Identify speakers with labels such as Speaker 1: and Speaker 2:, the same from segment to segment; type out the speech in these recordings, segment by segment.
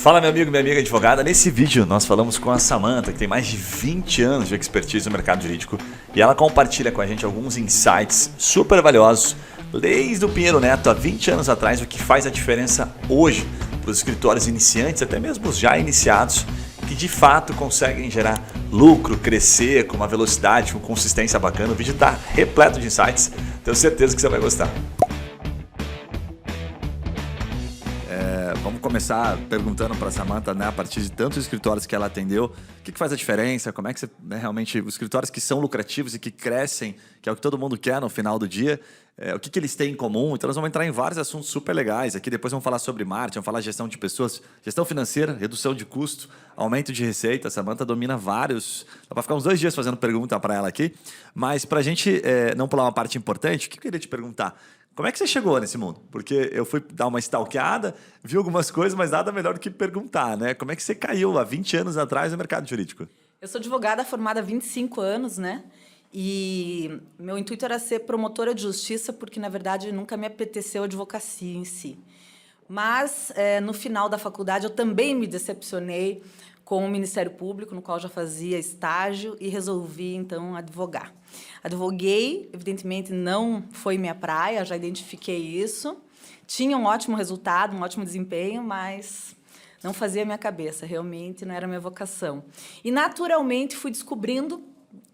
Speaker 1: Fala, meu amigo, minha amiga advogada. Nesse vídeo nós falamos com a Samantha, que tem mais de 20 anos de expertise no mercado jurídico, e ela compartilha com a gente alguns insights super valiosos desde o Pinheiro Neto há 20 anos atrás, o que faz a diferença hoje para os escritórios iniciantes, até mesmo os já iniciados, que de fato conseguem gerar lucro, crescer com uma velocidade, com consistência bacana. O vídeo está repleto de insights, tenho certeza que você vai gostar. Vamos começar perguntando para a Samantha, né, a partir de tantos escritórios que ela atendeu, o que faz a diferença, como é que você, né, realmente, os escritórios que são lucrativos e que crescem, que é o que todo mundo quer no final do dia, o que eles têm em comum. Então nós vamos entrar em vários assuntos super legais aqui, depois vamos falar sobre marketing, vamos falar de gestão de pessoas, gestão financeira, redução de custo, aumento de receita. A Samantha domina vários, dá para ficar uns 2 dias fazendo pergunta para ela aqui, mas para a gente não pular uma parte importante, o que eu queria te perguntar? Como é que você chegou nesse mundo? Porque eu fui dar uma stalkeada, vi algumas coisas, mas nada melhor do que perguntar, né? Como é que você caiu há 20 anos atrás no mercado jurídico?
Speaker 2: Eu sou advogada formada há 25 anos, né? E meu intuito era ser promotora de justiça, porque, na verdade, nunca me apeteceu a advocacia em si. Mas, no final da faculdade, eu também me decepcionei com o Ministério Público, no qual já fazia estágio, e resolvi, então, advogar. Advoguei, evidentemente, não foi minha praia, já identifiquei isso. Tinha um ótimo resultado, um ótimo desempenho, mas não fazia minha cabeça, realmente não era minha vocação. E, naturalmente, fui descobrindo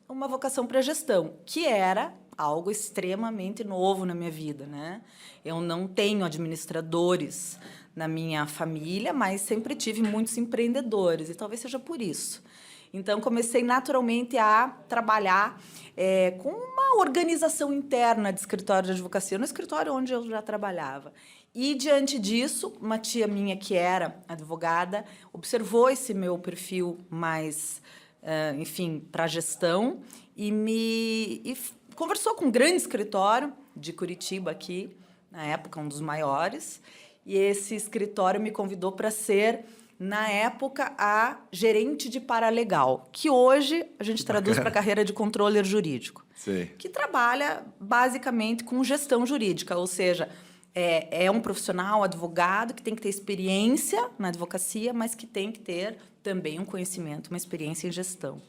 Speaker 2: uma vocação para a gestão, que era algo extremamente novo na minha vida, né? Eu não tenho administradores na minha família, mas sempre tive muitos empreendedores, e talvez seja por isso. Então, comecei naturalmente a trabalhar com uma organização interna de escritório de advocacia, no escritório onde eu já trabalhava. E, diante disso, uma tia minha, que era advogada, observou esse meu perfil mais, enfim, para gestão, e conversou com um grande escritório de Curitiba aqui, na época, um dos maiores, e esse escritório me convidou para ser, na época, a gerente de paralegal, que hoje a gente traduz para a carreira de controller jurídico,
Speaker 1: Sim.
Speaker 2: que trabalha basicamente com gestão jurídica, ou seja, é um profissional advogado que tem que ter experiência na advocacia, mas que tem que ter também um conhecimento, uma experiência em gestão.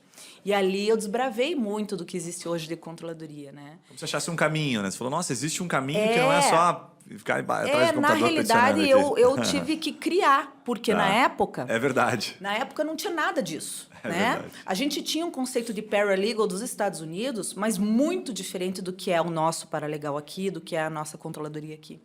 Speaker 2: E ali eu desbravei muito do que existe hoje de controladoria, né?
Speaker 1: Como você achasse um caminho, né? Você falou, nossa, existe um caminho que não é só ficar atrás do computador.
Speaker 2: Na realidade, eu tive que criar, porque na época...
Speaker 1: É verdade.
Speaker 2: Na época não tinha nada disso,
Speaker 1: É
Speaker 2: né?
Speaker 1: verdade.
Speaker 2: A gente tinha um conceito de paralegal dos Estados Unidos, mas muito diferente do que é o nosso paralegal aqui, do que é a nossa controladoria aqui.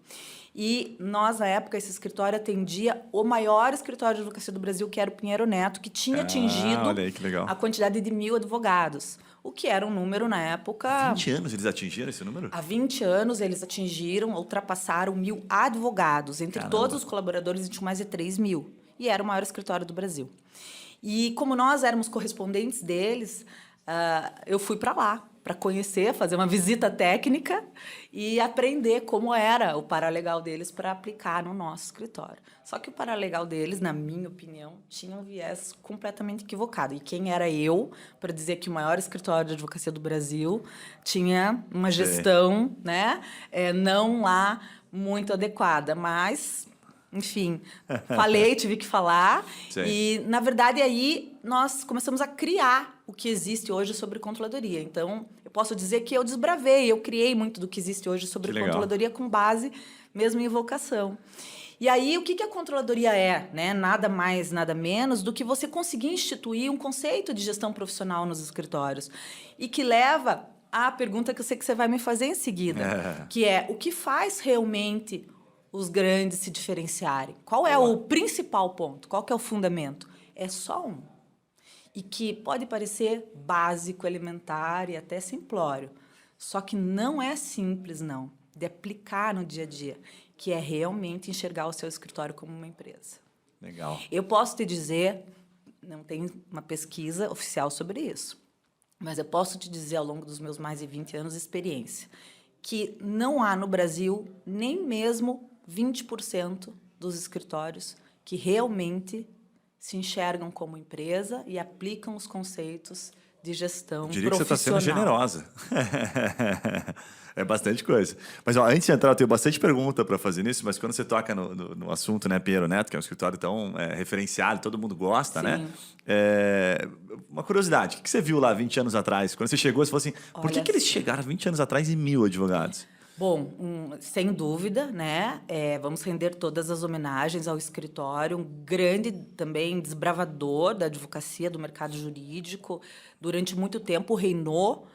Speaker 2: E nós, na época, esse escritório atendia o maior escritório de advocacia do Brasil, que era o Pinheiro Neto, que tinha atingido
Speaker 1: olha aí, que legal.
Speaker 2: a quantidade de 1.000 advogados, o que era um número, na época...
Speaker 1: 20 anos eles atingiram esse número?
Speaker 2: Há 20 anos, eles atingiram, ultrapassaram 1.000 advogados. Entre
Speaker 1: Caramba.
Speaker 2: todos os colaboradores, tinham mais de 3.000. E era o maior escritório do Brasil. E, como nós éramos correspondentes deles, eu fui para lá, para conhecer, fazer uma visita técnica e aprender como era o paralegal deles para aplicar no nosso escritório. Só que o paralegal deles, na minha opinião, tinha um viés completamente equivocado. E quem era eu para dizer que o maior escritório de advocacia do Brasil tinha uma gestão, né, não lá muito adequada, mas... Enfim, tive que falar.
Speaker 1: Sim.
Speaker 2: E, na verdade, aí nós começamos a criar o que existe hoje sobre controladoria. Então, eu posso dizer que eu desbravei, eu criei muito do que existe hoje sobre controladoria com base mesmo em vocação. E aí, o que a controladoria é? Né? Nada mais, nada menos do que você conseguir instituir um conceito de gestão profissional nos escritórios. E que leva à pergunta que eu sei que você vai me fazer em seguida, que é o que faz realmente os grandes se diferenciarem? Qual é o principal ponto? Qual que é o fundamento? É só um. E que pode parecer básico, elementar e até simplório. Só que não é simples, não, de aplicar no dia a dia, que é realmente enxergar o seu escritório como uma empresa.
Speaker 1: Legal.
Speaker 2: Eu posso te dizer, não tem uma pesquisa oficial sobre isso, mas eu posso te dizer, ao longo dos meus mais de 20 anos de experiência, que não há no Brasil nem mesmo 20% dos escritórios que realmente se enxergam como empresa e aplicam os conceitos de gestão
Speaker 1: Diria que você está sendo
Speaker 2: profissional.
Speaker 1: generosa. É bastante coisa. Mas ó, antes de entrar, eu tenho bastante pergunta para fazer nisso, mas quando você toca no assunto, né, Pinheiro Neto, que é um escritório tão referenciado, todo mundo gosta,
Speaker 2: Sim.
Speaker 1: né? Uma curiosidade, o que você viu lá 20 anos atrás? Quando você chegou, você falou assim, por que eles chegaram 20 anos atrás em 1000 advogados?
Speaker 2: Bom, sem dúvida, né? Vamos render todas as homenagens ao escritório, um grande também desbravador da advocacia, do mercado jurídico. Durante muito tempo reinou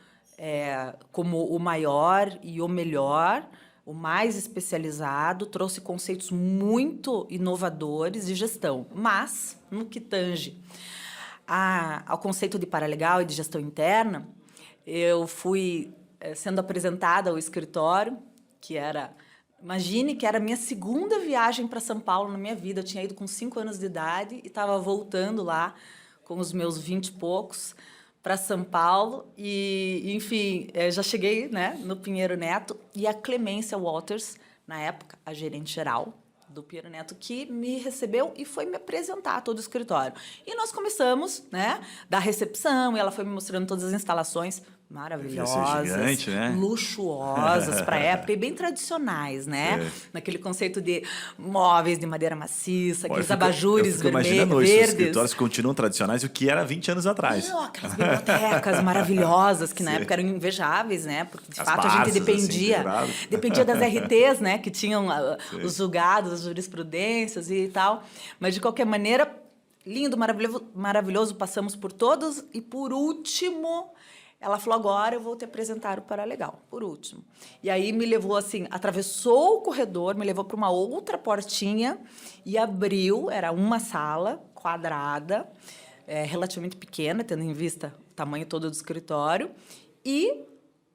Speaker 2: como o maior e o melhor, o mais especializado, trouxe conceitos muito inovadores de gestão. Mas, no que tange ao conceito de paralegal e de gestão interna, eu fui sendo apresentada ao escritório, que era... Imagine que era a minha segunda viagem para São Paulo na minha vida. Eu tinha ido com 5 anos de idade e estava voltando lá com os meus 20 e poucos para São Paulo. E, enfim, já cheguei, né, no Pinheiro Neto. E a Clemência Walters, na época, a gerente geral do Pinheiro Neto, que me recebeu e foi me apresentar todo o escritório. E nós começamos, né, da recepção, e ela foi me mostrando todas as instalações maravilhosas,
Speaker 1: gigante, né?
Speaker 2: luxuosas para a época e bem tradicionais, né? Naquele conceito de móveis de madeira maciça, aqueles abajures
Speaker 1: imaginando
Speaker 2: verdes.
Speaker 1: Os escritórios continuam tradicionais, o que era 20 anos atrás.
Speaker 2: Não, aquelas bibliotecas maravilhosas que na época eram invejáveis, né? Porque de
Speaker 1: As
Speaker 2: fato a gente
Speaker 1: Barzas,
Speaker 2: dependia das RTs, né? Que tinham os julgados, as jurisprudências e tal. Mas de qualquer maneira, lindo, maravilhoso, passamos por todos e por último ela falou, agora eu vou te apresentar o Paralegal, por último. E aí me levou assim, atravessou o corredor, me levou para uma outra portinha e abriu, era uma sala quadrada, relativamente pequena, tendo em vista o tamanho todo do escritório, e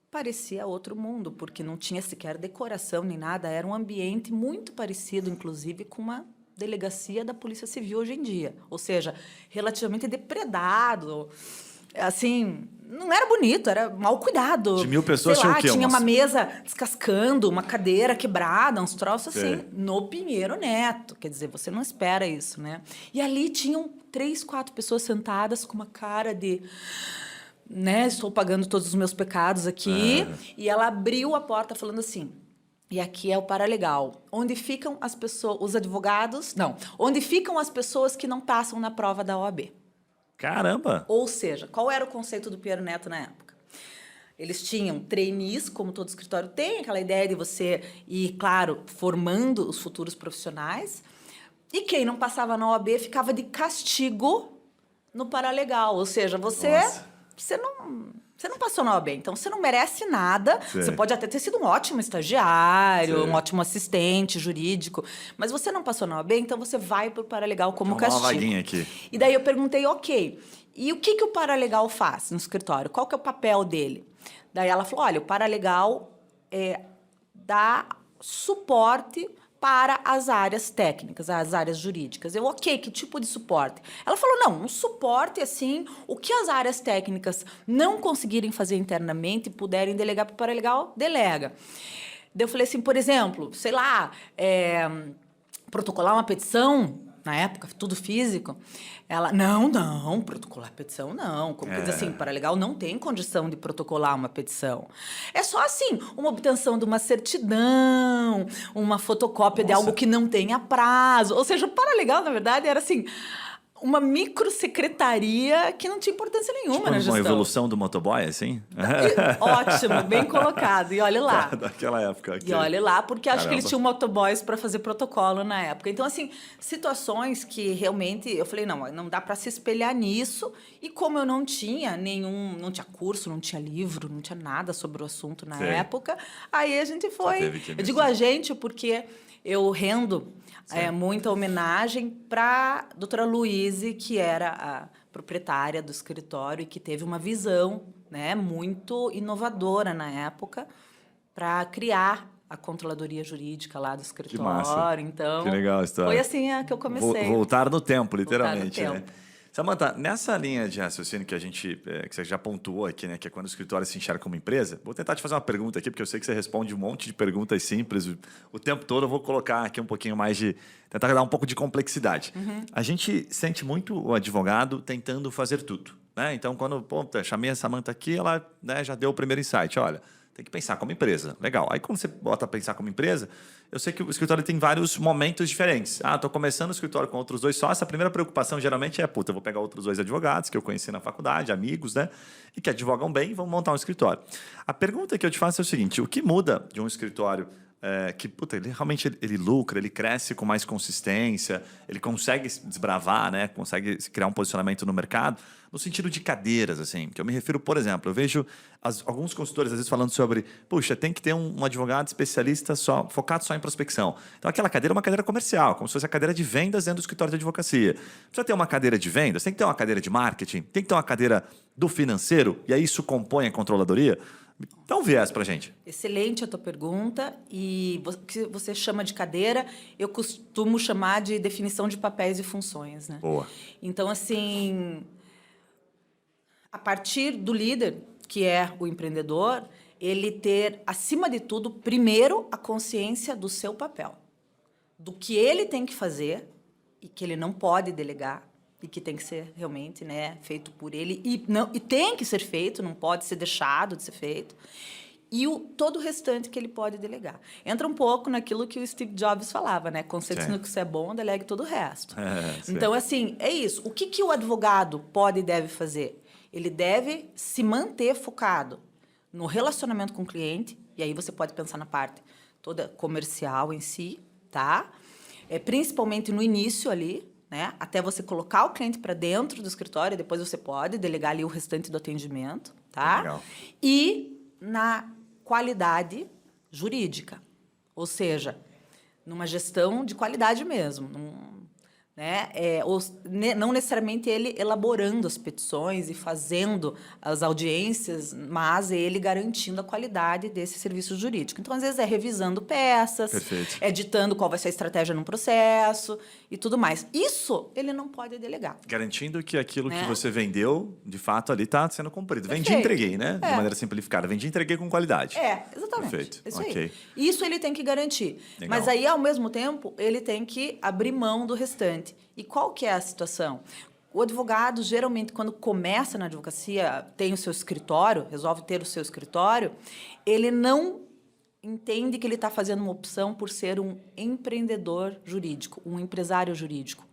Speaker 2: parecia outro mundo, porque não tinha sequer decoração nem nada, era um ambiente muito parecido, inclusive, com uma delegacia da Polícia Civil hoje em dia, ou seja, relativamente depredado, assim, não era bonito, era mal cuidado.
Speaker 1: De 1000 pessoas
Speaker 2: sei lá,
Speaker 1: tinha o quê?
Speaker 2: tinha uma mesa descascando, uma cadeira quebrada, uns troços assim, no Pinheiro Neto. Quer dizer, você não espera isso, né? E ali tinham 3, 4 pessoas sentadas com uma cara de... né, estou pagando todos os meus pecados aqui. E ela abriu a porta falando assim... E aqui é o Paralegal. Onde ficam as pessoas... Os advogados... Não. Onde ficam as pessoas que não passam na prova da OAB.
Speaker 1: Caramba!
Speaker 2: Ou seja, qual era o conceito do Pinheiro Neto na época? Eles tinham trainees, como todo escritório tem, aquela ideia de você ir, claro, formando os futuros profissionais. E quem não passava na OAB ficava de castigo no Paralegal. Ou seja, você não passou na OAB, então você não merece nada.
Speaker 1: Sim.
Speaker 2: Você pode até ter sido um ótimo estagiário, um ótimo assistente jurídico, mas você não passou na OAB, então você vai para o Paralegal como castigo.
Speaker 1: Uma vaguinha aqui.
Speaker 2: E daí eu perguntei, ok, e o que o Paralegal faz no escritório? Qual que é o papel dele? Daí ela falou, olha, o Paralegal dá suporte para as áreas técnicas, as áreas jurídicas. Eu, ok, que tipo de suporte? Ela falou, não, um suporte, assim, o que as áreas técnicas não conseguirem fazer internamente e puderem delegar para o Paralegal, delega. Daí eu falei assim, por exemplo, sei lá, protocolar uma petição, na época, tudo físico. Ela, não, protocolar petição não. Como que diz assim, Paralegal não tem condição de protocolar uma petição. É só assim, uma obtenção de uma certidão, uma fotocópia de algo que não tenha prazo. Ou seja, o Paralegal, na verdade, era assim... uma microsecretaria que não tinha importância nenhuma
Speaker 1: tipo
Speaker 2: na gestão.
Speaker 1: Uma evolução do motoboy, assim?
Speaker 2: Ótimo, bem colocado. E olha lá.
Speaker 1: Daquela época.
Speaker 2: E olha lá, porque acho que eles tinham motoboys para fazer protocolo na época. Então, assim, situações que realmente... eu falei, não dá para se espelhar nisso. E como eu não tinha não tinha curso, não tinha livro, não tinha nada sobre o assunto na época, aí a gente foi... eu digo a gente porque eu rendo... muita homenagem para a doutora Luíse, que era a proprietária do escritório e que teve uma visão, né, muito inovadora na época para criar a controladoria jurídica lá do escritório.
Speaker 1: Que massa.
Speaker 2: Então,
Speaker 1: que legal a história.
Speaker 2: foi assim que eu comecei.
Speaker 1: Voltar no tempo, literalmente.
Speaker 2: Voltar no
Speaker 1: né?
Speaker 2: tempo.
Speaker 1: Samantha, nessa linha de raciocínio que que você já pontuou aqui, né, que é quando o escritório se enxerga como empresa, vou tentar te fazer uma pergunta aqui, porque eu sei que você responde um monte de perguntas simples o tempo todo. Eu vou colocar aqui um pouquinho mais tentar dar um pouco de complexidade. A gente sente muito o advogado tentando fazer tudo. né? Então, quando chamei a Samantha aqui, ela, né, já deu o primeiro insight. Olha, tem que pensar como empresa. Legal. Aí, quando você bota a pensar como empresa, eu sei que o escritório tem vários momentos diferentes. Estou começando o escritório com outros 2 sócios. A primeira preocupação, geralmente, é, eu vou pegar outros 2 advogados que eu conheci na faculdade, amigos, né? E que advogam bem e vão montar um escritório. A pergunta que eu te faço é o seguinte, o que muda de um escritório que ele realmente ele lucra, ele cresce com mais consistência, ele consegue desbravar, né? Consegue criar um posicionamento no mercado, no sentido de cadeiras, assim, que eu me refiro, por exemplo, eu vejo alguns consultores às vezes falando sobre, puxa, tem que ter um advogado especialista focado só em prospecção. Então aquela cadeira é uma cadeira comercial, como se fosse a cadeira de vendas dentro do escritório de advocacia. Precisa ter uma cadeira de vendas, tem que ter uma cadeira de marketing, tem que ter uma cadeira do financeiro, e aí isso compõe a controladoria. Dá um viés para a gente.
Speaker 2: Excelente a tua pergunta. E o que você chama de cadeira, eu costumo chamar de definição de papéis e funções, né?
Speaker 1: Boa.
Speaker 2: Então, assim, a partir do líder, que é o empreendedor, ele ter, acima de tudo, primeiro, a consciência do seu papel. Do que ele tem que fazer e que ele não pode delegar. E que tem que ser realmente, né, feito por ele. E tem que ser feito, não pode ser deixado de ser feito. E todo o restante que ele pode delegar. Entra um pouco naquilo que o Steve Jobs falava, né? Concentre-se no que você é bom, delegue todo o resto. Então, assim, é isso. O que o advogado pode e deve fazer? Ele deve se manter focado no relacionamento com o cliente. E aí você pode pensar na parte toda comercial em si, tá? Principalmente no início ali, né? Até você colocar o cliente para dentro do escritório, depois você pode delegar ali o restante do atendimento, tá?
Speaker 1: Legal.
Speaker 2: E na qualidade jurídica, ou seja, numa gestão de qualidade mesmo, né? Não necessariamente ele elaborando as petições e fazendo as audiências, mas ele garantindo a qualidade desse serviço jurídico. Então, às vezes, é revisando peças,
Speaker 1: Perfeito.
Speaker 2: ditando qual vai ser a estratégia num processo e tudo mais. Isso ele não pode delegar.
Speaker 1: Garantindo que aquilo
Speaker 2: Né?
Speaker 1: que você vendeu, de fato, ali está sendo cumprido. Vendi e
Speaker 2: Perfeito.
Speaker 1: entreguei, né? De maneira simplificada. Vendi e entreguei com qualidade.
Speaker 2: Exatamente.
Speaker 1: Perfeito.
Speaker 2: Isso
Speaker 1: Ok.
Speaker 2: aí. Isso ele tem que garantir.
Speaker 1: Legal.
Speaker 2: Mas aí, ao mesmo tempo, ele tem que abrir mão do restante. E qual que é a situação? O advogado, geralmente, quando começa na advocacia, tem o seu escritório, resolve ter o seu escritório, ele não entende que ele está fazendo uma opção por ser um empreendedor jurídico, um empresário jurídico.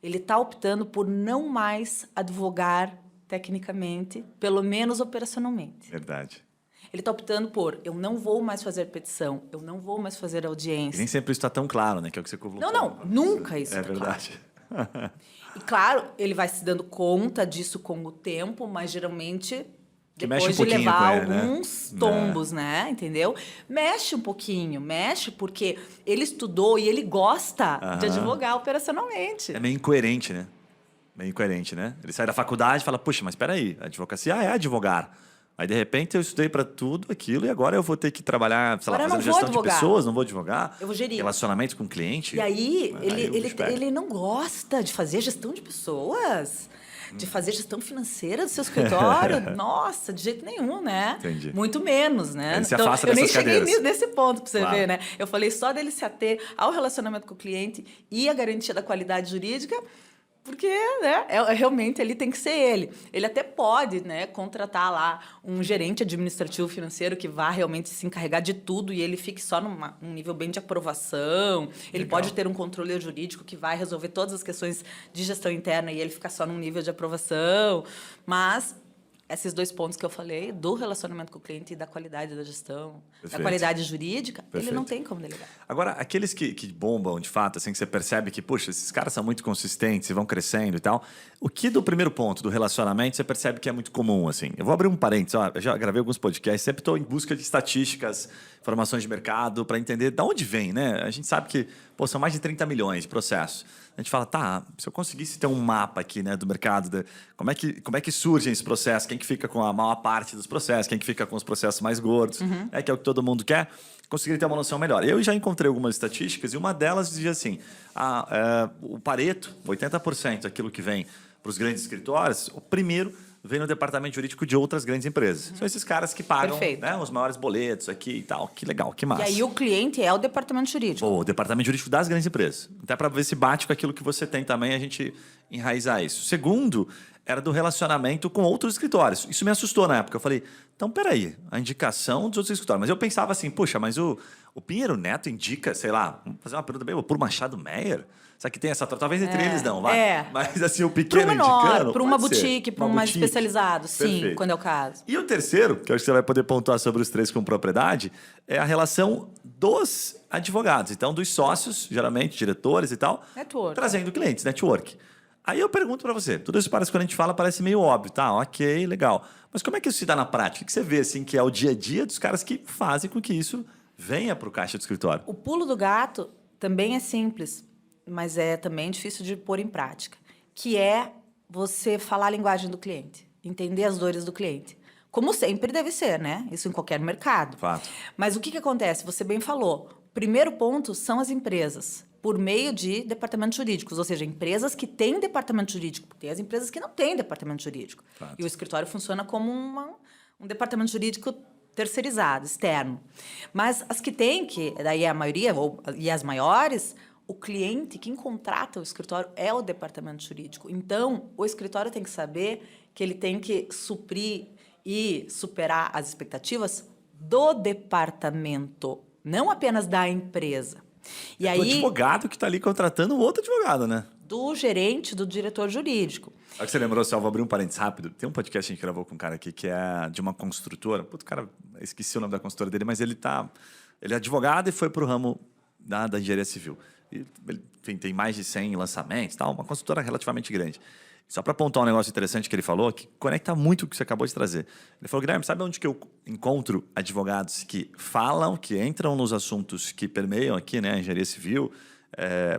Speaker 2: Ele está optando por não mais advogar tecnicamente, pelo menos operacionalmente.
Speaker 1: Verdade.
Speaker 2: Ele está optando por, eu não vou mais fazer petição, eu não vou mais fazer
Speaker 1: E
Speaker 2: audiência.
Speaker 1: nem sempre isso está tão claro, né? Que é o que você colocou.
Speaker 2: Não, nunca isso
Speaker 1: É
Speaker 2: tá
Speaker 1: verdade.
Speaker 2: claro. E, claro, ele vai se dando conta disso com o tempo, mas, geralmente,
Speaker 1: Que mexe
Speaker 2: depois
Speaker 1: um
Speaker 2: de
Speaker 1: pouquinho
Speaker 2: levar
Speaker 1: com ele, né?
Speaker 2: alguns tombos, né? Entendeu? Mexe um pouquinho, porque ele estudou e ele gosta de advogar operacionalmente.
Speaker 1: É meio incoerente, né? Ele sai da faculdade e fala, puxa, mas espera aí, a advocacia é advogar. Aí, de repente, eu estudei para tudo aquilo e agora eu vou ter que trabalhar, sei lá,
Speaker 2: Agora eu
Speaker 1: fazendo
Speaker 2: não vou
Speaker 1: gestão de
Speaker 2: advogar.
Speaker 1: pessoas, não vou advogar.
Speaker 2: Eu vou gerir.
Speaker 1: Relacionamento com o cliente.
Speaker 2: E aí,
Speaker 1: o bicho pega.
Speaker 2: ele não gosta de fazer gestão de pessoas, de fazer gestão financeira do seu escritório. Nossa, de jeito nenhum, né?
Speaker 1: Entendi.
Speaker 2: Muito menos, né?
Speaker 1: Ele se afasta
Speaker 2: eu nem
Speaker 1: dessas
Speaker 2: cheguei
Speaker 1: cadeiras.
Speaker 2: nesse ponto para você
Speaker 1: Claro.
Speaker 2: ver, né? Eu falei só dele se ater ao relacionamento com o cliente e a garantia da qualidade jurídica, porque, né, realmente ele tem que ser ele. Ele até pode, né, contratar lá um gerente administrativo financeiro que vá realmente se encarregar de tudo e ele fique só num nível bem de aprovação. Ele
Speaker 1: Legal.
Speaker 2: pode ter um controle jurídico que vai resolver todas as questões de gestão interna e ele ficar só num nível de aprovação. Mas esses 2 pontos que eu falei, do relacionamento com o cliente e da qualidade da gestão, da
Speaker 1: Perfeito.
Speaker 2: qualidade jurídica,
Speaker 1: Perfeito.
Speaker 2: ele não tem como delegar.
Speaker 1: Agora, aqueles que bombam, de fato, assim, que você percebe que, puxa, esses caras são muito consistentes e vão crescendo e tal, o que do primeiro ponto, do relacionamento, você percebe que é muito comum, assim? Eu vou abrir um parênteses, ó, eu já gravei alguns podcasts, sempre estou em busca de estatísticas, informações de mercado, para entender de onde vem, né? A gente sabe que, pô, são mais de 30 milhões de processos. A gente fala, tá, se eu conseguisse ter um mapa aqui, né, do mercado, como é que surgem esses processos, quem que fica com a maior parte dos processos, quem que fica com os processos mais gordos, que é o que todo mundo quer, conseguiria ter uma noção melhor. Eu já encontrei algumas estatísticas e uma delas dizia assim, o Pareto, 80%, aquilo que vem para os grandes escritórios, o primeiro vem no departamento jurídico de outras grandes empresas. São esses caras que pagam, né, os maiores boletos aqui e tal. Que legal, que massa.
Speaker 2: E aí o cliente é o departamento jurídico.
Speaker 1: O departamento jurídico das grandes empresas. Até para ver se bate com aquilo que você tem também, a gente enraizar isso. Segundo, era do relacionamento com outros escritórios. Isso me assustou na época. Eu falei, então, peraí, a indicação dos outros escritórios. Mas eu pensava assim, puxa, mas o Pinheiro Neto indica, sei lá, vamos fazer uma pergunta bem, por Machado Meyer? Será que tem essa troca? Talvez entre eles não, vai. Mas assim, o pequeno indicando...
Speaker 2: Para uma boutique, para um mais especializado, sim, perfeito, quando é o caso.
Speaker 1: E o terceiro, que eu acho que você vai poder pontuar sobre os três com propriedade, é a relação dos advogados. Então, dos sócios, geralmente, diretores e tal, trazendo clientes, network. Aí eu pergunto para você, tudo isso parece, quando a gente fala, parece meio óbvio, tá? Ok, legal. Mas como é que isso se dá na prática? O que você vê, assim, que é o dia a dia dos caras que fazem com que isso venha para o caixa do escritório?
Speaker 2: O pulo do gato também é simples, mas é também difícil de pôr em prática, que é você falar a linguagem do cliente, entender as dores do cliente. Como sempre deve ser, né? Isso em qualquer mercado.
Speaker 1: Fato.
Speaker 2: Mas o que acontece? Você bem falou. Primeiro ponto são as empresas, por meio de departamentos jurídicos, ou seja, empresas que têm departamento jurídico, porque tem as empresas que não têm departamento jurídico.
Speaker 1: Fato.
Speaker 2: E o escritório funciona como um departamento jurídico terceirizado, externo. Mas as que têm, que daí é a maioria, e as maiores, o cliente, quem contrata o escritório é o departamento jurídico. Então, o escritório tem que saber que ele tem que suprir e superar as expectativas do departamento, não apenas da empresa.
Speaker 1: E aí, do advogado que está ali contratando um outro advogado, né?
Speaker 2: Do gerente, do diretor jurídico.
Speaker 1: Olha que você lembrou, só vou abrir um parênteses rápido. Tem um podcast que a gente gravou com um cara aqui que é de uma construtora. Puta, cara, esqueci o nome da construtora dele, mas ele é advogado e foi para o ramo da engenharia civil. E, enfim, tem mais de 100 lançamentos, tal, uma construtora relativamente grande. Só para apontar um negócio interessante que ele falou, que conecta muito com o que você acabou de trazer. Ele falou, Guilherme, sabe onde que eu encontro advogados que falam, que entram nos assuntos que permeiam aqui, né, a engenharia civil,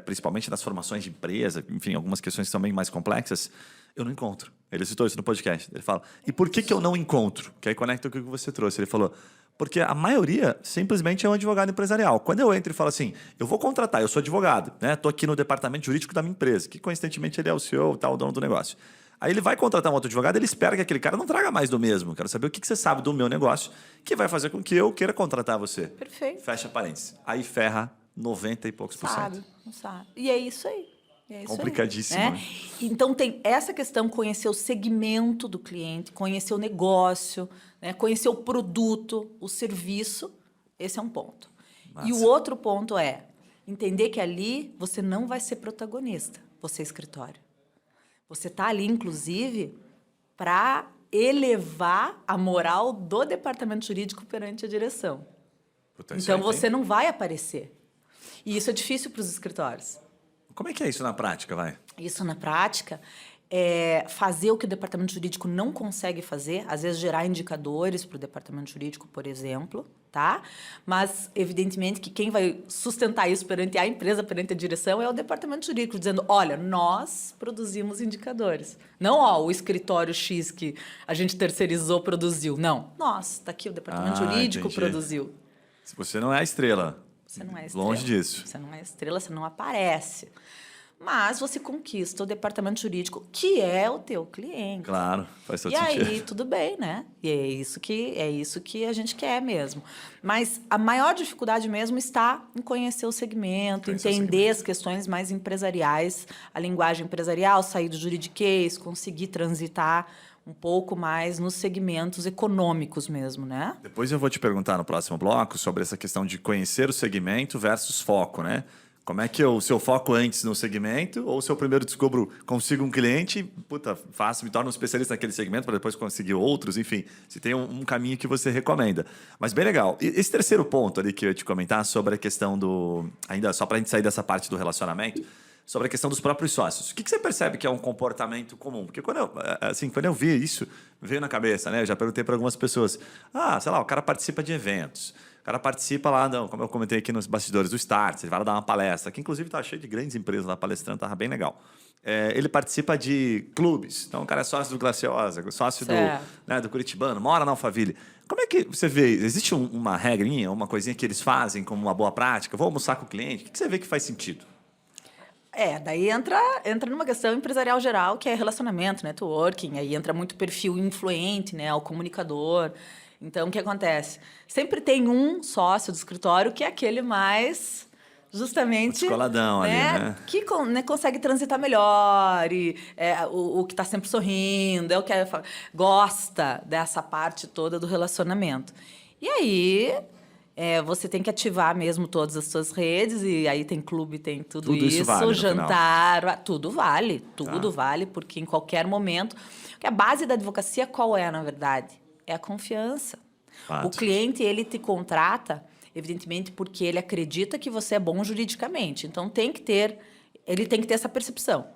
Speaker 1: principalmente nas formações de empresa, enfim, algumas questões também mais complexas, eu não encontro. Ele citou isso no podcast. Ele fala, e por que eu não encontro? Que aí conecta com o que você trouxe. Ele falou, porque a maioria simplesmente é um advogado empresarial. Quando eu entro e falo assim, eu vou contratar, eu sou advogado, né? Estou aqui no departamento jurídico da minha empresa, que coincidentemente ele é o CEO, tá, o dono do negócio. Aí ele vai contratar um outro advogado, ele espera que aquele cara não traga mais do mesmo. Quero saber o que você sabe do meu negócio, que vai fazer com que eu queira contratar você.
Speaker 2: Perfeito.
Speaker 1: Fecha parênteses. Aí ferra 90 e poucos por cento.
Speaker 2: Não sabe. E é isso aí.
Speaker 1: Complicadíssimo.
Speaker 2: Aí, né? Então, tem essa questão, conhecer o segmento do cliente, conhecer o negócio, né? Conhecer o produto, o serviço. Esse é um ponto. Massa. E o outro ponto é entender que ali você não vai ser protagonista, você é escritório. Você está ali, inclusive, para elevar a moral do departamento jurídico perante a direção. Então, você não vai aparecer. E isso é difícil para os escritórios.
Speaker 1: Como é que é isso na prática, vai?
Speaker 2: Isso na prática é fazer o que o departamento jurídico não consegue fazer, às vezes gerar indicadores para o departamento jurídico, por exemplo, tá? Mas, evidentemente, que quem vai sustentar isso perante a empresa, perante a direção, é o departamento jurídico, dizendo, olha, nós produzimos indicadores. Não, o escritório X que a gente terceirizou produziu. Não, nós, está aqui o departamento jurídico entendi. Produziu.
Speaker 1: Se você não é a estrela.
Speaker 2: Você não é estrela.
Speaker 1: Longe disso.
Speaker 2: Você não é estrela, você não aparece. Mas você conquista o departamento jurídico, que é o teu cliente.
Speaker 1: Claro, faz todo
Speaker 2: sentido.
Speaker 1: E
Speaker 2: aí, tudo bem, né? E é isso que a gente quer mesmo. Mas a maior dificuldade mesmo está em conhecer o segmento, entender as questões mais empresariais, a linguagem empresarial, sair do juridiquês, conseguir transitar um pouco mais nos segmentos econômicos mesmo, né?
Speaker 1: Depois eu vou te perguntar no próximo bloco sobre essa questão de conhecer o segmento versus foco, né? Como é que o seu foco antes no segmento, ou se eu primeiro consigo um cliente, me torno um especialista naquele segmento para depois conseguir outros, enfim, se tem um caminho que você recomenda. Mas bem legal. E esse terceiro ponto ali que eu ia te comentar sobre a questão ainda só para a gente sair dessa parte do relacionamento, sobre a questão dos próprios sócios. O que você percebe que é um comportamento comum? Porque quando eu vi isso, veio na cabeça, né? Eu já perguntei para algumas pessoas. Sei lá, o cara participa de eventos. O cara participa lá, como eu comentei aqui nos bastidores, do Start. Ele vai lá dar uma palestra, que inclusive está cheio de grandes empresas lá palestrando, estava bem legal. Ele participa de clubes. Então, o cara é sócio do Glaciosa, sócio do Curitibano, mora na Alphaville. Como é que você vê? Existe uma regrinha, uma coisinha que eles fazem como uma boa prática? Vou almoçar com o cliente? O que você vê que faz sentido?
Speaker 2: Daí entra numa questão empresarial geral, que é relacionamento, networking, aí entra muito perfil influente, né, o comunicador. Então, o que acontece? Sempre tem um sócio do escritório que é aquele mais justamente...
Speaker 1: Descoladão ali, né?
Speaker 2: Que consegue transitar melhor, e o que está sempre sorrindo, é o que gosta dessa parte toda do relacionamento. E aí... você tem que ativar mesmo todas as suas redes, e aí tem clube, tem tudo isso
Speaker 1: vale,
Speaker 2: jantar, tudo vale, vale, porque em qualquer momento... Porque a base da advocacia qual é, na verdade? É a confiança.
Speaker 1: Fato.
Speaker 2: O cliente, ele te contrata, evidentemente, porque ele acredita que você é bom juridicamente. Então, ele tem que ter essa percepção.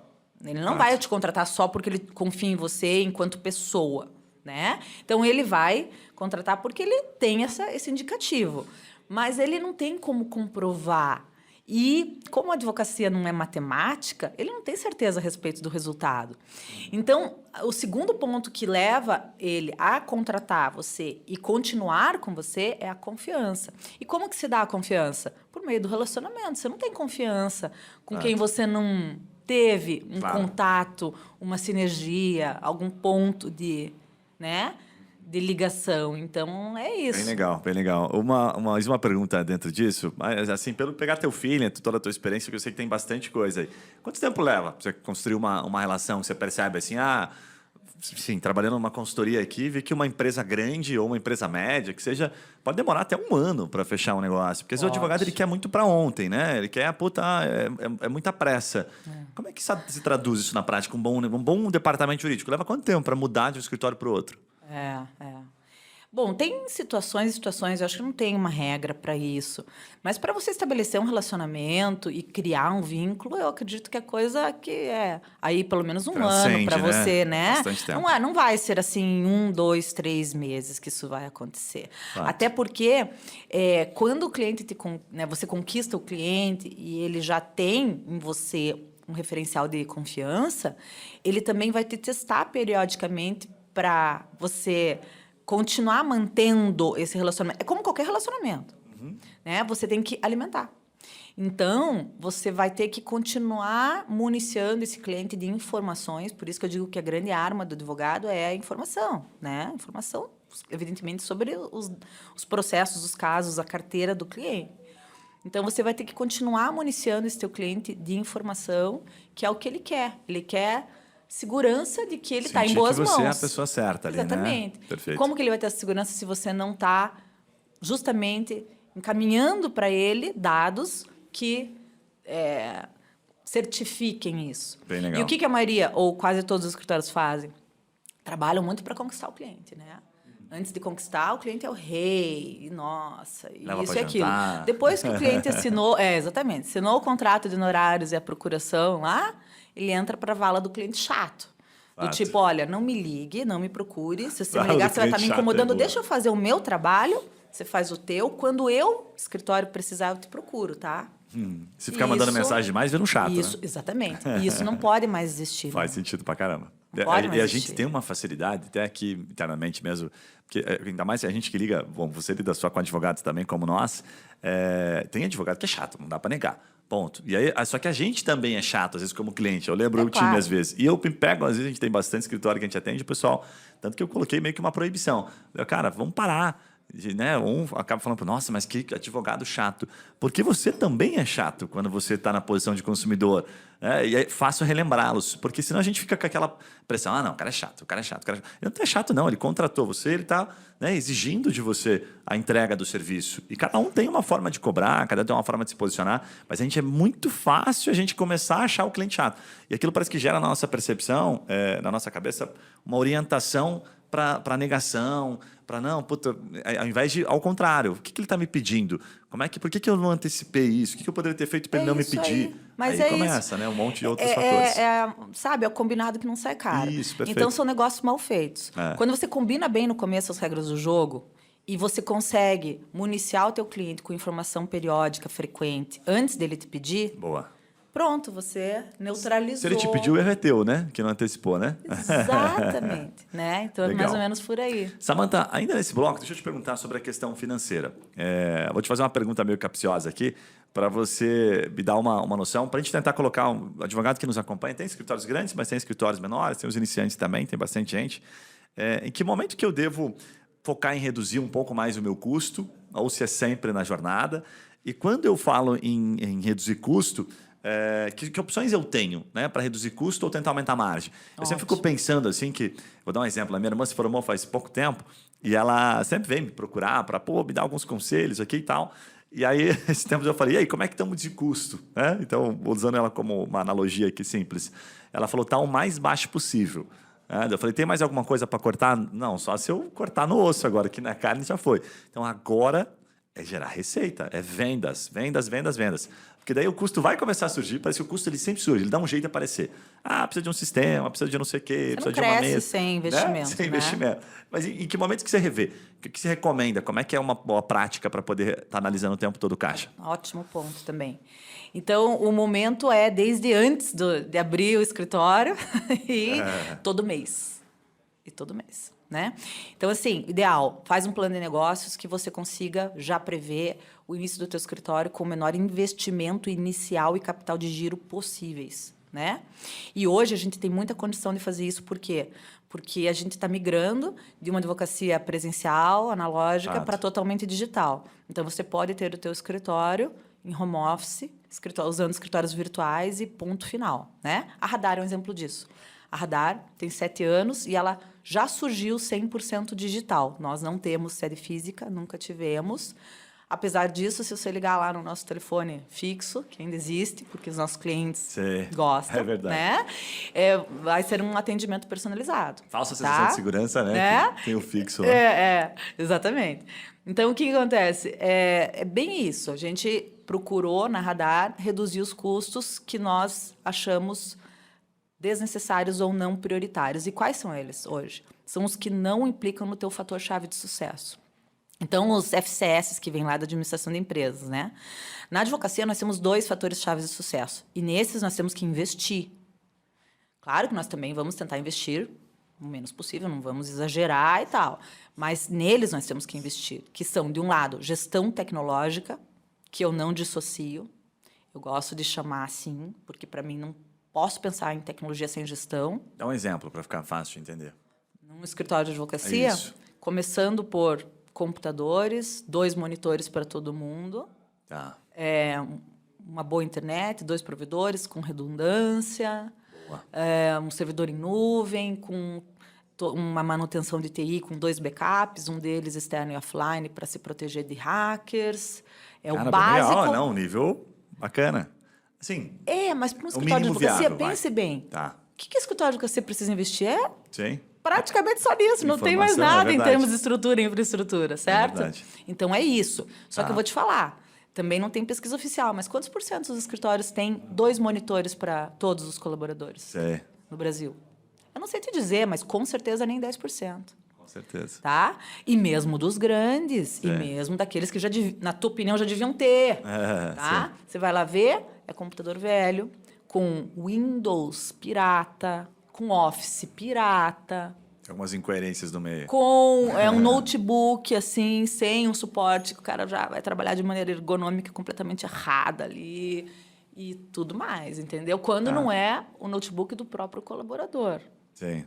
Speaker 2: Ele não vai te contratar só porque ele confia em você enquanto pessoa, né? Então, ele vai contratar porque ele tem esse indicativo. Mas ele não tem como comprovar. E, como a advocacia não é matemática, ele não tem certeza a respeito do resultado. Então, o segundo ponto que leva ele a contratar você e continuar com você é a confiança. E como que se dá a confiança? Por meio do relacionamento. Você não tem confiança com quem você não teve um contato, uma sinergia, algum ponto de ligação. Então, é isso.
Speaker 1: Bem legal, bem legal. Uma pergunta dentro disso, mas assim, pelo pegar teu feeling, toda a tua experiência, que eu sei que tem bastante coisa aí. Quanto tempo leva pra você construir uma relação que você percebe assim, sim, trabalhando numa consultoria aqui, vi que uma empresa grande ou uma empresa média, que seja, pode demorar até 1 ano para fechar um negócio. Porque o advogado, ele quer muito para ontem, né? Ele quer, é muita pressa. Como é que se traduz isso na prática? Um bom departamento jurídico leva quanto tempo para mudar de um escritório para o outro?
Speaker 2: Bom, tem situações, eu acho que não tem uma regra para isso. Mas para você estabelecer um relacionamento e criar um vínculo, eu acredito que é coisa que é aí pelo menos um ano para você, né?
Speaker 1: Bastante tempo.
Speaker 2: Não vai ser assim 1, 2, 3 meses que isso vai acontecer.
Speaker 1: Fato.
Speaker 2: Até porque quando o cliente você conquista o cliente e ele já tem em você um referencial de confiança, ele também vai te testar periodicamente para você continuar mantendo esse relacionamento. É como qualquer relacionamento. Né? Você tem que alimentar. Então, você vai ter que continuar municiando esse cliente de informações. Por isso que eu digo que a grande arma do advogado é a informação. Né? Informação, evidentemente, sobre os processos, os casos, a carteira do cliente. Então, você vai ter que continuar municiando esse teu cliente de informação, que é o que ele quer. Ele quer segurança de que ele está em boas mãos.
Speaker 1: Sentir que você é a pessoa certa ali,
Speaker 2: exatamente.
Speaker 1: Né? Perfeito.
Speaker 2: Como que ele vai ter essa segurança se você não está justamente encaminhando para ele dados que certifiquem isso?
Speaker 1: Bem legal.
Speaker 2: E o que a maioria, ou quase todos os escritórios fazem? Trabalham muito para conquistar o cliente, né? Antes de conquistar, o cliente é o rei, nossa, isso e aquilo. Depois que o cliente assinou, assinou o contrato de honorários e a procuração lá, ele entra para a vala do cliente chato. Do tipo, olha, não me ligue, não me procure. Se você me ligar, você vai estar me incomodando. Deixa eu fazer o meu trabalho, você faz o teu. Quando eu, escritório, precisar, eu te procuro, tá?
Speaker 1: Se ficar mandando mensagem demais, vira um chato,
Speaker 2: isso,
Speaker 1: né?
Speaker 2: Exatamente. E isso não pode mais existir.
Speaker 1: Faz sentido pra caramba.
Speaker 2: E
Speaker 1: a gente tem uma facilidade, até aqui internamente mesmo, porque ainda mais a gente que liga, bom, você lida só com advogados também, como nós, tem advogado que é chato, não dá para negar. Ponto. E aí, só que a gente também é chato, às vezes, como cliente. Eu lembro o time, às vezes. E eu me pego, às vezes, a gente tem bastante escritório que a gente atende, o pessoal. Tanto que eu coloquei meio que uma proibição. Eu, cara, vamos parar. Né? Um acaba falando, nossa, mas que advogado chato. Porque você também é chato quando você está na posição de consumidor. Né? E é fácil relembrá-los. Porque senão a gente fica com aquela pressão. Não, o cara é chato, o cara é chato. Ele não é chato, não. Ele contratou você, ele está exigindo de você a entrega do serviço. E cada um tem uma forma de cobrar, cada um tem uma forma de se posicionar. Mas a gente é muito fácil a gente começar a achar o cliente chato. E aquilo parece que gera na nossa percepção, na nossa cabeça, uma orientação para negação, para não, puta, ao invés de, ao contrário, o que ele está me pedindo? Por que eu não antecipei isso? O que eu poderia ter feito para ele não me pedir?
Speaker 2: Aí. Mas
Speaker 1: aí começa, né? Um monte de outros fatores.
Speaker 2: Sabe, é o combinado que não sai caro.
Speaker 1: Isso, perfeito.
Speaker 2: Então, são negócios mal feitos. Quando você combina bem no começo as regras do jogo e você consegue municiar o teu cliente com informação periódica, frequente, antes dele te pedir...
Speaker 1: Boa.
Speaker 2: Pronto, você neutralizou.
Speaker 1: Se ele te pediu, o erro é teu, né? Que não antecipou, né?
Speaker 2: Exatamente. Né? Então, é mais ou menos por aí.
Speaker 1: Samantha, ainda nesse bloco, deixa eu te perguntar sobre a questão financeira. Vou te fazer uma pergunta meio capciosa aqui, para você me dar uma noção, para a gente tentar colocar um advogado que nos acompanha. Tem escritórios grandes, mas tem escritórios menores, tem os iniciantes também, tem bastante gente. Em que momento que eu devo focar em reduzir um pouco mais o meu custo, ou se é sempre na jornada? E quando eu falo em reduzir custo, que opções eu tenho, né, para reduzir custo ou tentar aumentar a margem? Eu sempre fico pensando assim que... Vou dar um exemplo. A minha irmã se formou faz pouco tempo e ela sempre vem me procurar para me dar alguns conselhos aqui e tal. E aí, esse tempo eu falei, e aí, como é que estamos de custo? Né? Então, usando ela como uma analogia aqui simples. Ela falou, tá o mais baixo possível. Eu falei, tem mais alguma coisa para cortar? Não, só se eu cortar no osso agora, que na carne já foi. Então, agora é gerar receita, é vendas, vendas, vendas, vendas. Porque daí o custo vai começar a surgir, parece que o custo ele sempre surge, ele dá um jeito de aparecer. Precisa de um sistema, precisa de não sei o quê,
Speaker 2: Você
Speaker 1: precisa
Speaker 2: não
Speaker 1: de uma
Speaker 2: cresce
Speaker 1: mesa.
Speaker 2: sem investimento.
Speaker 1: Né? Sem investimento. Mas em que momento que você revê? O que você recomenda? Como é que é uma boa prática para poder estar analisando o tempo todo o caixa?
Speaker 2: Ótimo ponto também. Então, o momento é desde antes de abrir o escritório e todo mês. E todo mês, né? Então, assim, ideal, faz um plano de negócios que você consiga já prever o início do teu escritório com o menor investimento inicial e capital de giro possíveis, né? E hoje a gente tem muita condição de fazer isso, por quê? Porque a gente está migrando de uma advocacia presencial, analógica, para totalmente digital. Então, você pode ter o teu escritório em home office, usando escritórios virtuais e ponto final, né? A Radar é um exemplo disso. A Radar tem 7 anos e ela já surgiu 100% digital. Nós não temos sede física, nunca tivemos. Apesar disso, se você ligar lá no nosso telefone fixo, que ainda existe, porque os nossos clientes gostam,
Speaker 1: é verdade.
Speaker 2: né? Vai ser um atendimento personalizado.
Speaker 1: Falsa sensação de segurança, né? Que tem o fixo lá.
Speaker 2: Exatamente. Então, o que acontece? É bem isso. A gente procurou, na Radar, reduzir os custos que nós achamos desnecessários ou não prioritários. E quais são eles hoje? São os que não implicam no teu fator-chave de sucesso. Então, os FCS que vêm lá da administração de empresas, né? Na advocacia, nós temos 2 fatores-chave de sucesso. E nesses, nós temos que investir. Claro que nós também vamos tentar investir o menos possível, não vamos exagerar e tal. Mas neles nós temos que investir, que são, de um lado, gestão tecnológica, que eu não dissocio. Eu gosto de chamar assim, porque, para mim, não posso pensar em tecnologia sem gestão.
Speaker 1: Dá um exemplo para ficar fácil de entender.
Speaker 2: Num escritório de advocacia, começando por computadores, 2 monitores para todo mundo, uma boa internet, 2 provedores com redundância, um servidor em nuvem, com uma manutenção de TI com 2 backups, um deles externo e offline para se proteger de hackers. O básico.
Speaker 1: Legal, não, um nível bacana. Assim,
Speaker 2: mas para um escritório de advocacia, pense bem.
Speaker 1: Tá.
Speaker 2: O que o escritório de advocacia precisa investir?
Speaker 1: Sim.
Speaker 2: Praticamente só nisso, não tem mais nada em termos de estrutura e infraestrutura, certo? Então, é isso. Só que eu vou te falar, também não tem pesquisa oficial, mas quantos por cento dos escritórios têm 2 monitores para todos os colaboradores no Brasil? Eu não sei te dizer, mas com certeza nem 10%.
Speaker 1: Com certeza.
Speaker 2: Tá? E mesmo dos grandes, e mesmo daqueles que, na tua opinião, já deviam ter. Tá? Você vai lá ver, é computador velho, com Windows pirata, com Office pirata.
Speaker 1: Algumas incoerências no meio.
Speaker 2: Com um notebook, assim, sem um suporte, que o cara já vai trabalhar de maneira ergonômica completamente errada ali e tudo mais, entendeu? Quando não é o notebook do próprio colaborador.
Speaker 1: Sim.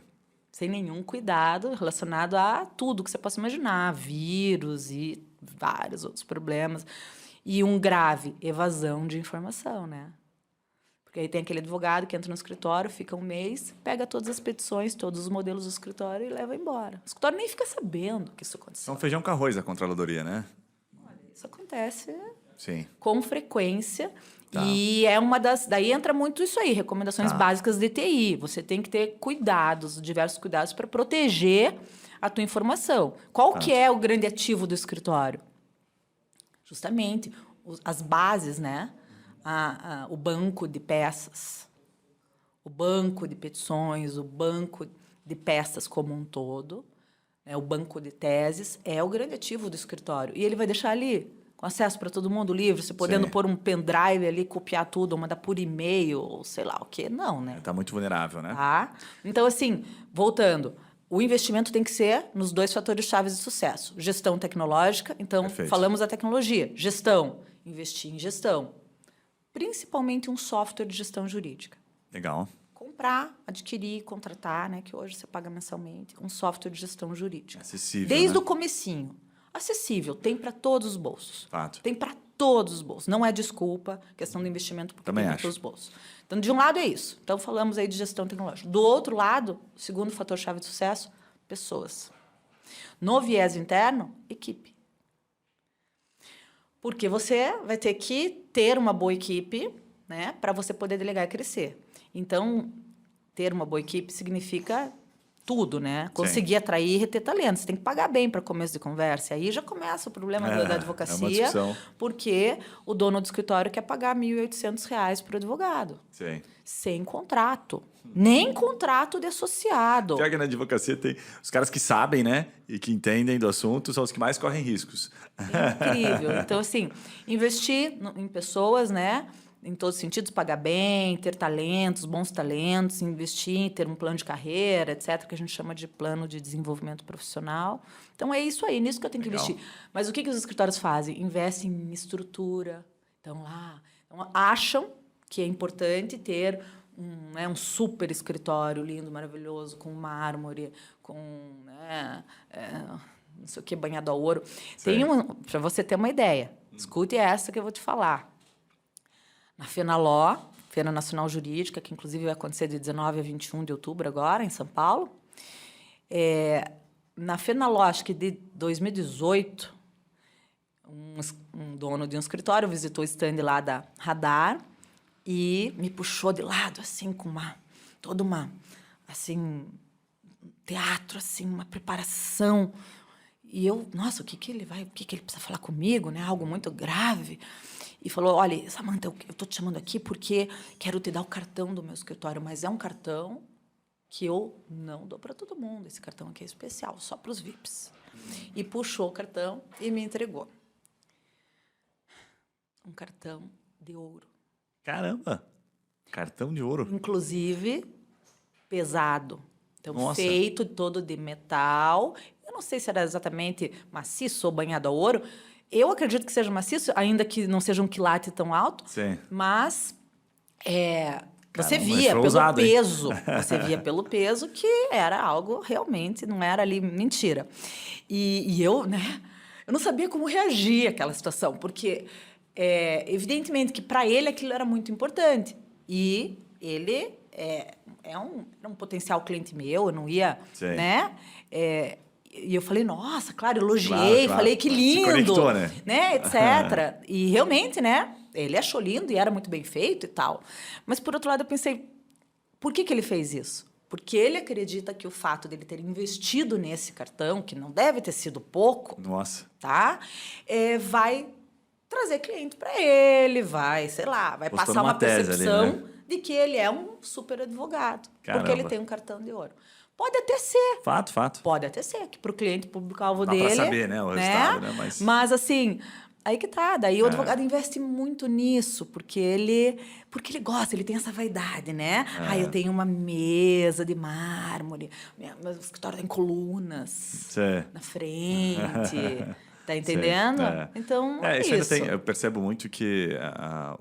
Speaker 2: Sem nenhum cuidado relacionado a tudo que você possa imaginar, vírus e vários outros problemas. E um grave, evasão de informação, né? Porque aí tem aquele advogado que entra no escritório, fica um mês, pega todas as petições, todos os modelos do escritório e leva embora. O escritório nem fica sabendo que isso aconteceu.
Speaker 1: É um feijão com arroz a controladoria, né?
Speaker 2: Olha, isso acontece
Speaker 1: Sim.
Speaker 2: com frequência. E é uma das... Daí entra muito isso aí, recomendações básicas de TI. Você tem que ter cuidados, diversos cuidados para proteger a tua informação. Qual que é o grande ativo do escritório? Justamente as bases, né? O banco de peças, o banco de petições, o banco de peças como um todo, né? O banco de teses é o grande ativo do escritório. E ele vai deixar ali, com acesso para todo mundo livre, você podendo pôr um pendrive ali, copiar tudo, ou mandar por e-mail, ou sei lá o quê. Não, né?
Speaker 1: Está muito vulnerável, né?
Speaker 2: Então, assim, voltando, o investimento tem que ser nos 2 fatores-chave de sucesso. Gestão tecnológica, então, falamos da tecnologia. Gestão, investir em gestão. Principalmente um software de gestão jurídica.
Speaker 1: Legal.
Speaker 2: Comprar, adquirir, contratar, né, que hoje você paga mensalmente, um software de gestão jurídica.
Speaker 1: Acessível,
Speaker 2: desde o comecinho. Acessível, tem para todos os bolsos.
Speaker 1: Fato.
Speaker 2: Tem para todos os bolsos. Não é desculpa, questão do investimento porque
Speaker 1: Também
Speaker 2: tem
Speaker 1: acho.
Speaker 2: todos os bolsos. Então, de um lado é isso. Então, falamos aí de gestão tecnológica. Do outro lado, o segundo fator-chave de sucesso, pessoas. No viés interno, equipe. Porque você vai ter que ter uma boa equipe, né, para você poder delegar e crescer. Então, ter uma boa equipe significa tudo, né? Conseguir atrair e reter talentos. Você tem que pagar bem para começo de conversa. E aí já começa o problema da advocacia, porque o dono do escritório quer pagar R$ 1.800 para o advogado.
Speaker 1: Sim.
Speaker 2: Sem contrato. Nem contrato de associado.
Speaker 1: Pior que na advocacia tem os caras que sabem, né? E que entendem do assunto são os que mais correm riscos.
Speaker 2: Incrível. Então, assim, investir em pessoas, né? Em todos os sentidos, pagar bem, ter talentos, bons talentos, investir, ter um plano de carreira, etc., que a gente chama de plano de desenvolvimento profissional. Então, é isso aí, nisso que eu tenho que investir. Mas o que os escritórios fazem? Investem em estrutura. Então, acham que é importante ter um super escritório lindo, maravilhoso, com mármore, com não sei o que, banhado a ouro. Para você ter uma ideia, escute essa que eu vou te falar. Na FenaLaw, Feira Nacional Jurídica, que inclusive vai acontecer de 19 a 21 de outubro agora, em São Paulo. Na FenaLaw, acho que de 2018, um dono de um escritório visitou o stand lá da Radar e me puxou de lado, assim, com teatro, assim, uma preparação. E eu, nossa, o que ele precisa falar comigo, né? Algo muito grave. E falou, olha, Samantha, eu estou te chamando aqui porque quero te dar o cartão do meu escritório, mas é um cartão que eu não dou para todo mundo. Esse cartão aqui é especial, só para os VIPs. E puxou o cartão e me entregou. Um cartão de ouro.
Speaker 1: Caramba! Cartão de ouro.
Speaker 2: Inclusive, pesado. Então,
Speaker 1: Nossa.
Speaker 2: Feito todo de metal. Eu não sei se era exatamente maciço ou banhado a ouro. Eu acredito que seja maciço, ainda que não seja um quilate tão alto.
Speaker 1: Sim.
Speaker 2: Mas você
Speaker 1: Caramba,
Speaker 2: via pelo
Speaker 1: ousado,
Speaker 2: peso. Você via pelo peso que era algo realmente, não era ali mentira. E eu, né? Eu não sabia como reagir àquela situação, porque evidentemente que para ele aquilo era muito importante. E ele era um potencial cliente meu, eu não ia,
Speaker 1: Sim.
Speaker 2: né? E eu falei, nossa, claro, elogiei,
Speaker 1: claro.
Speaker 2: falei que lindo,
Speaker 1: Se conectou, né?
Speaker 2: etc. E realmente, né? Ele achou lindo e era muito bem feito e tal. Mas, por outro lado, eu pensei, por que ele fez isso? Porque ele acredita que o fato dele ter investido nesse cartão, que não deve ter sido pouco,
Speaker 1: Nossa.
Speaker 2: tá? Vai trazer cliente para ele, vai
Speaker 1: Postou
Speaker 2: passar uma
Speaker 1: tese
Speaker 2: percepção
Speaker 1: ali, né?
Speaker 2: de que ele é um super advogado,
Speaker 1: Caramba.
Speaker 2: porque ele tem um cartão de ouro. Pode até ser.
Speaker 1: Fato.
Speaker 2: Pode até ser, que para o cliente público-alvo
Speaker 1: Dá
Speaker 2: dele...
Speaker 1: pra saber, né, o resultado, né?
Speaker 2: Mas, assim, aí que tá. Daí o advogado investe muito nisso, porque ele gosta, ele tem essa vaidade, né? Eu tenho uma mesa de mármore, meu escritório tem colunas
Speaker 1: Sim.
Speaker 2: na frente... Tá entendendo? Então, isso.
Speaker 1: Eu percebo muito que,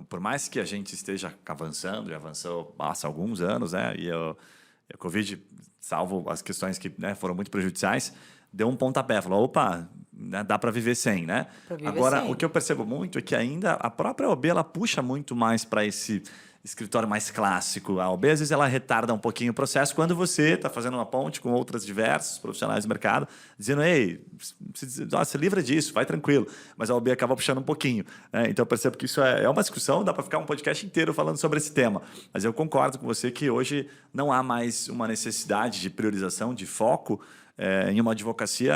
Speaker 1: por mais que a gente esteja avançando, já avançou há alguns anos, né? E a Covid, salvo as questões que, né, foram muito prejudiciais, deu um pontapé. Falou, opa, né, dá para viver sem, né? Agora, o que eu percebo muito é que ainda a própria OAB, ela puxa muito mais para esse escritório mais clássico. A OAB, às vezes, ela retarda um pouquinho o processo quando você está fazendo uma ponte com outras diversos profissionais do mercado, dizendo, ei, se livra disso, vai tranquilo. Mas a OAB acaba puxando um pouquinho. Né? Então, eu percebo que isso é uma discussão, dá para ficar um podcast inteiro falando sobre esse tema. Mas eu concordo com você que hoje não há mais uma necessidade de priorização, de foco, em uma advocacia,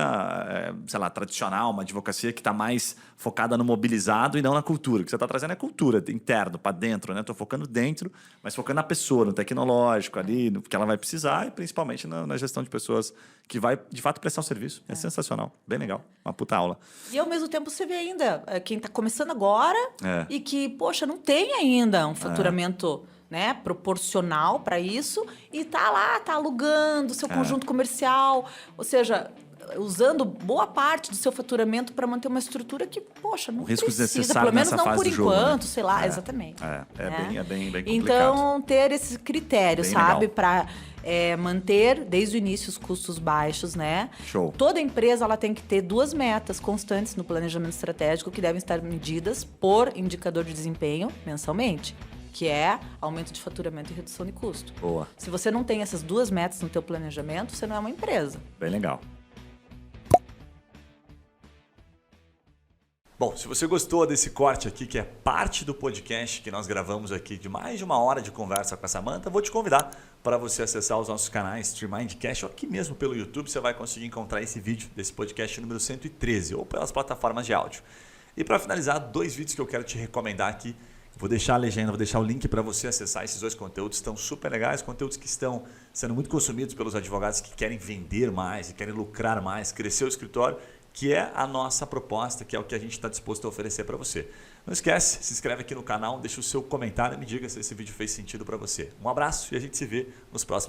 Speaker 1: tradicional, uma advocacia que está mais focada no mobilizado e não na cultura. O que você está trazendo é cultura, interno, para dentro, né? Estou focando dentro, mas focando na pessoa, no tecnológico ali, no que ela vai precisar e principalmente na gestão de pessoas que vai, de fato, prestar um serviço. É sensacional, bem legal, uma puta aula.
Speaker 2: E, ao mesmo tempo, você vê ainda quem está começando agora e que, poxa, não tem ainda um faturamento... Né, proporcional para isso, e tá lá, tá alugando seu conjunto comercial. Ou seja, usando boa parte do seu faturamento para manter uma estrutura que, poxa, não
Speaker 1: risco
Speaker 2: precisa,
Speaker 1: desnecessário
Speaker 2: pelo menos
Speaker 1: nessa
Speaker 2: não
Speaker 1: fase
Speaker 2: por
Speaker 1: do jogo,
Speaker 2: enquanto,
Speaker 1: né?
Speaker 2: sei lá, exatamente.
Speaker 1: É bem complicado.
Speaker 2: Então, ter esse critério,
Speaker 1: Bem
Speaker 2: sabe?
Speaker 1: legal.
Speaker 2: Para manter, desde o início, os custos baixos, né?
Speaker 1: Show.
Speaker 2: Toda empresa ela tem que ter 2 metas constantes no planejamento estratégico que devem estar medidas por indicador de desempenho mensalmente, que é aumento de faturamento e redução de custo.
Speaker 1: Boa.
Speaker 2: Se você não tem essas 2 metas no teu planejamento, você não é uma empresa.
Speaker 1: Bem legal. Bom, se você gostou desse corte aqui, que é parte do podcast que nós gravamos aqui de mais de 1 hora de conversa com a Samantha, vou te convidar para você acessar os nossos canais StreamMindCast, ou aqui mesmo pelo YouTube você vai conseguir encontrar esse vídeo desse podcast número 113, ou pelas plataformas de áudio. E para finalizar, 2 vídeos que eu quero te recomendar aqui. Vou deixar a legenda, vou deixar o link para você acessar esses 2 conteúdos. Estão super legais, conteúdos que estão sendo muito consumidos pelos advogados que querem vender mais, que querem lucrar mais, crescer o escritório, que é a nossa proposta, que é o que a gente está disposto a oferecer para você. Não esquece, se inscreve aqui no canal, deixa o seu comentário e me diga se esse vídeo fez sentido para você. Um abraço e a gente se vê nos próximos